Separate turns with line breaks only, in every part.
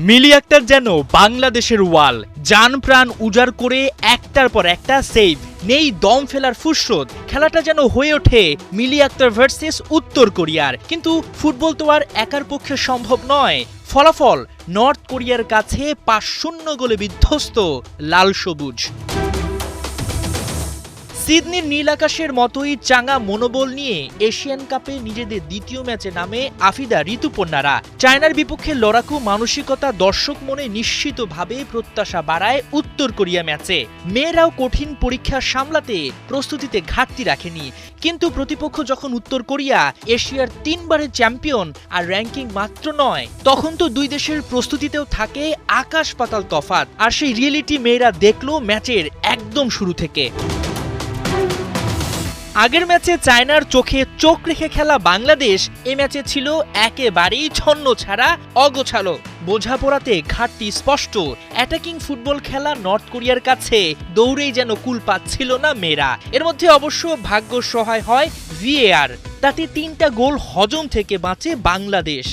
মিলি আক্তার যেন বাংলাদেশের ওয়াল, জান প্রাণ উজাড় করে একটার পর একটা সেভ, নেই দম ফেলার ফুসরত। খেলাটা যেন হয়ে ওঠে মিলি আক্তার ভার্সেস উত্তর কোরিয়ার। কিন্তু ফুটবল তো আর একার পক্ষে সম্ভব নয়। ফলাফল নর্থ কোরিয়ার কাছে ৫-০ গোলে বিধ্বস্ত লাল সবুজ। সিডনির নীল আকাশের মতোই চাঙা মনোবল নিয়ে এশিয়ান কাপে নিজেদের দ্বিতীয় ম্যাচে নামে আফিদা ঋতুপর্ণারা। চায়নার বিপক্ষে লড়াকু মানসিকতা দর্শক মনে নিশ্চিতভাবে প্রত্যাশা বাড়ায় উত্তর কোরিয়া ম্যাচে। মেয়েরাও কঠিন পরীক্ষা সামলাতে প্রস্তুতিতে ঘাটতি রাখেনি। কিন্তু প্রতিপক্ষ যখন উত্তর কোরিয়া, এশিয়ার ৩বারের চ্যাম্পিয়ন, আর র্যাঙ্কিং মাত্র ৯, তখন তো দুই দেশের প্রস্তুতিতেও থাকে আকাশ পাতাল তফাৎ। আর সেই রিয়েলিটি মেয়েরা দেখলো ম্যাচের একদম শুরু থেকে। আগের ম্যাচে চায়নার চোখে চোখ রেখে খেলা বাংলাদেশ এ ম্যাচে ছিল একেবারেই ছন্ন ছাড়া, অগোছালো। বোঝাপড়াতে ঘাটতি স্পষ্ট। অ্যাটাকিং ফুটবল খেলা নর্থ কোরিয়ার কাছে দৌড়েই যেন কুল পাচ্ছিল না মেয়েরা। এর মধ্যে অবশ্য ভাগ্য সহায় হয় ভিএআর, তাতে ৩টা গোল হজম থেকে বাঁচে বাংলাদেশ।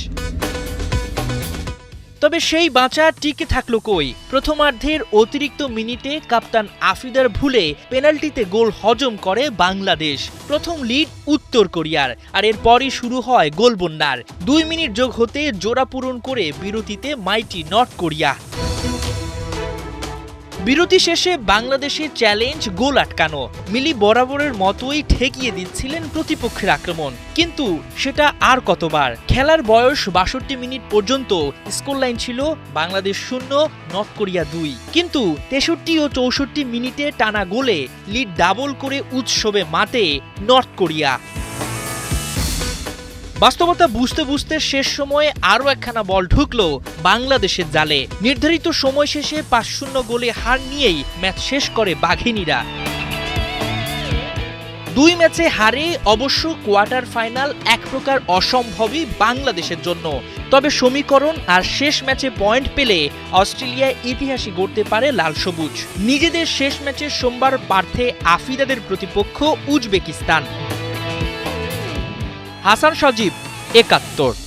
তবে সেই বাঁচা টিকে থাকলো কই? প্রথমার্ধের অতিরিক্ত মিনিটে কাপ্তান আফিদার ভুলে পেনাল্টিতে গোল হজম করে বাংলাদেশ। প্রথম লিড উত্তর কোরিয়ার, আর এরপরই শুরু হয় গোল বন্যার। ২ মিনিট যোগ হতে জোড়া পূরণ করে বিরতিতে মাইটি নর্থ কোরিয়া। বিরতি শেষে বাংলাদেশের চ্যালেঞ্জ গোল আটকানো। মিলি বরাবরের মতোই ঠেকিয়ে দিচ্ছিলেন প্রতিপক্ষের আক্রমণ, কিন্তু সেটা আর কতবার? খেলার বয়স ৬২ মিনিট পর্যন্ত স্কোর লাইন ছিল বাংলাদেশ ০, নর্থ কোরিয়া ২। কিন্তু ৬৩ ও ৬৪ মিনিটে টানা গোলে লিড ডাবল করে উৎসবে মাতে নর্থ কোরিয়া। বাস্তবতা বুঝতে বুঝতে শেষ সময়ে আরও একখানা বল ঢুকলো বাংলাদেশের জালে। নির্ধারিত সময় শেষে ৫-০ গোলে হার নিয়েই ম্যাচ শেষ করে বাঘিনীরা। ২ ম্যাচে হারে অবশ্য কোয়ার্টার ফাইনাল এক প্রকার অসম্ভবই বাংলাদেশের জন্য। তবে সমীকরণ আর শেষ ম্যাচে পয়েন্ট পেলে অস্ট্রেলিয়ায় ইতিহাসই গড়তে পারে লাল সবুজ। নিজেদের শেষ ম্যাচে সোমবার পার্থে আফিদাদের প্রতিপক্ষ উজবেকিস্তান। হাসান সজীব, ৭১।